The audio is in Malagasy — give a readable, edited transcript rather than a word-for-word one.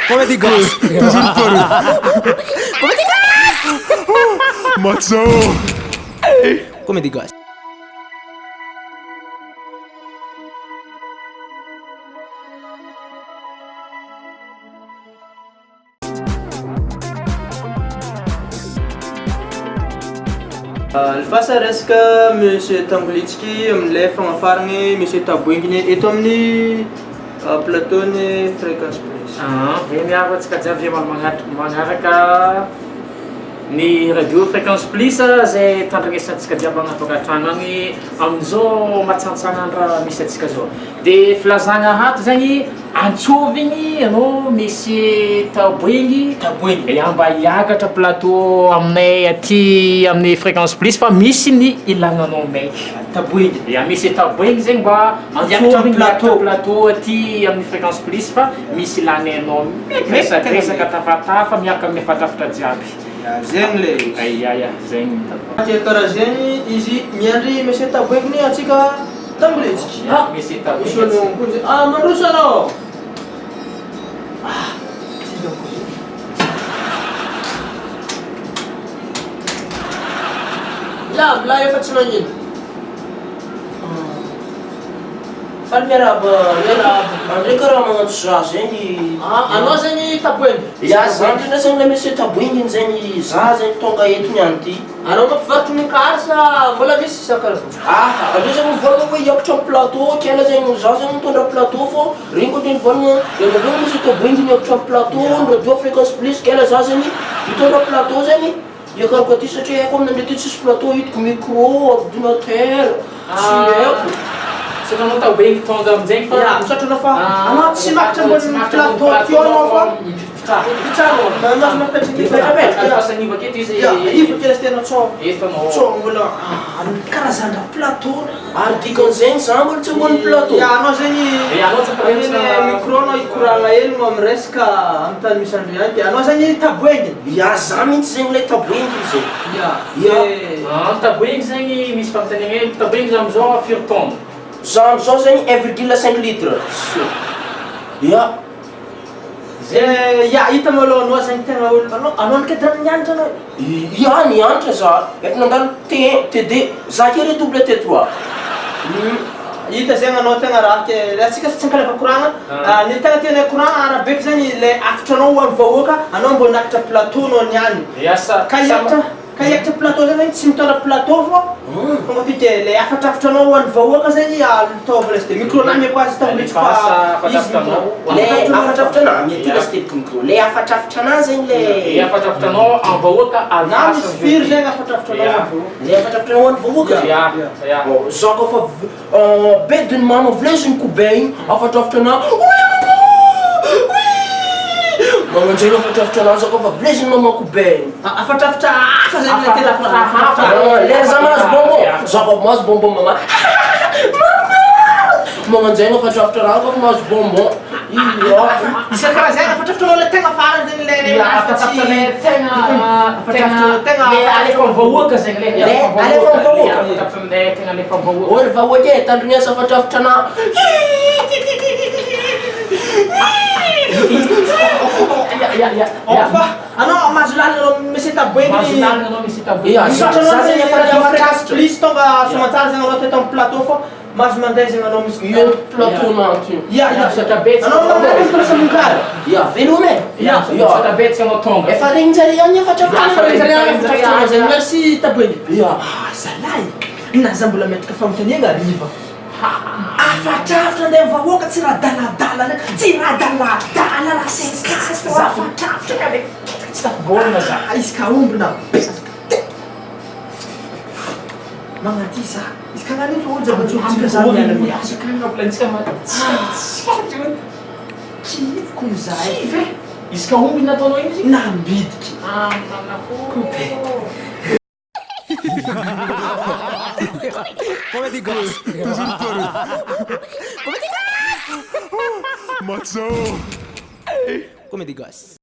Comedy Goss. Toujours paru. Comedy Matzo. Comedy Goss. Alfasa resaka monsieur Tambolitsky amin'ilay fagnafarany monsieur Taboinginy eto amin'ny plateau-ny Fréquence Plus. Miaro antsika jiaby magnaraka ny radio Fréquence Plus zay tandrignesantsika jiaby agnaty antragno agny amin'izao matsantsagna andra misy atsika zao. Dia filazagna ato zegny antsovigny anao misy Taboingy mba hiakatra plateau aminay aty amin'ny Fréquence Plus fa misy ny ilagnanao maiky. Taboingy. Misy Taboingy zegny mba antsovigny plateau aty amin'ny Fréquence Plus fa misy ilagnanao miresadresaka tafatafa miaraka amin'ny afatrafatra jiaby. Zegny le zegny karaha zegny izy miandry monsieur Taboinginy atsika Tambolitsky. misy Taboingy mandroso anao. La efa tsy nagnino. Faly miaraba Andre karaha magnano za zegny. anao zegny Taboingy. Za ndrindra zegny le monsieur Taboingy zegny za zegny tonga eto niany ty. Anao mampivarotra monkary sa mbola misy isan-karazany? Aleo zegny mivolagna hoe hiakatra amin'ny plateau kela zegny za zegny mitondra plateau fô regny koa mivolagna aveo monsieur Taboingy miakatra amin'ny plateau ny radio Fréquence Plus kela za zegny mitondra plateau zegny iakarako aty satria haiko amin'ny mety tsisy plateau hitako micro, ordinateur sy haiko. Saka anao Taboingy tonga amin'izegny fa Misaotranao fa anao tsy makatra ambony plateau teo anao fa Pitrano, mas napetraky fasaniva aketo izy iva kely tena tsao. eto anao Tsao mbola karazana plateau. Ary dikan'izegny za mbola tsy ambony plateau. Anao zegny anao tsy aminy micro anao ikoragna hely no amin'ny resaka amin'ny tany misy andriany. Dia anao zegny Taboingy. Za mihitsy zegny le Taboingy zegny. Taboingy zegny misy fagnotaniana Taboingy amizao firy taona. Za amizao zegny 1,5 litre. Hita malo anao zegny tegna olo anao nikedra nianatra anao. Nianatra za. Efa nandalo TD. Za ke redouble T3. Hita zegny anao tegna raha ke atsika tsy ankaleva koragna. Ny tegna tianay koragna arabeky zegny le afitranao ho an'ny vahoaka anao mbô niakatra plateau anao niany. Ka hiakatra plateau zegny tsy mitondra plateau fô tonga ty ke le afatrafitranao ho an'ny vahoaka zegny ataovy lesy de micro na miako azy Tambolitsky fa Le afatrafitranao mety lesy micro. Le afatrafitranao zegny le afatrafitranao amin'ny vahoaka na misy firy zegny afatrafitranao. le afatrafitranao amin'ny vahoaka. Za koa fa bediny mama vileziny kobe igny afatrafitranao. Magnanjay afatrafitranao za koa fa vileziny mama kobe igny. Afatrafitra hafa zegny le tena Lera za malazo bonbon. Za koa mahazo bonbon mama. Magnanjay afatrafitranao koa fa mahazo bonbon. Isan-karazany afatrafitranao le tegna farany zegny le afatrafitranao tegna alefa amin'ny vahoaka zegny le alefa amin'ny vahoaka. afatrafitranao tegna alefa amin'ny vahoaka. Ôry vahoaka e tandrigneasa afatrafitranao. anao mahazo lalina anao monsieur Taboingy. Mahazo misy Taboingy. Misaotra Za anao zegny zegny efa radio Fréquence niafatrafitra. Plus tonga somatsara zegny anao teto amin'ny plateau fô mahazo mandeha zegny anao misy Io plateau nanty. anao mandeha misy monkary. Velome. Tabetsika anao tonga. Efa regny jare any afatrafitranao Zegny merci Taboingy. Ya. Zalahy na za mbola metaka fagnotaniana riva. Afatrafitra andeha vahoaka tsy raha daladala tsy raha daladala la senkasy afatrafitra ka le Tsy tafibolina za. izy ka ombina magnaty za izy ka nani fa olo jabajotsika za miala miasa kiviko zahay Izy ka omby nataonao iny izy? nambidiky Comedy Goss. Toujours paru. Matzo. Comedy Goss.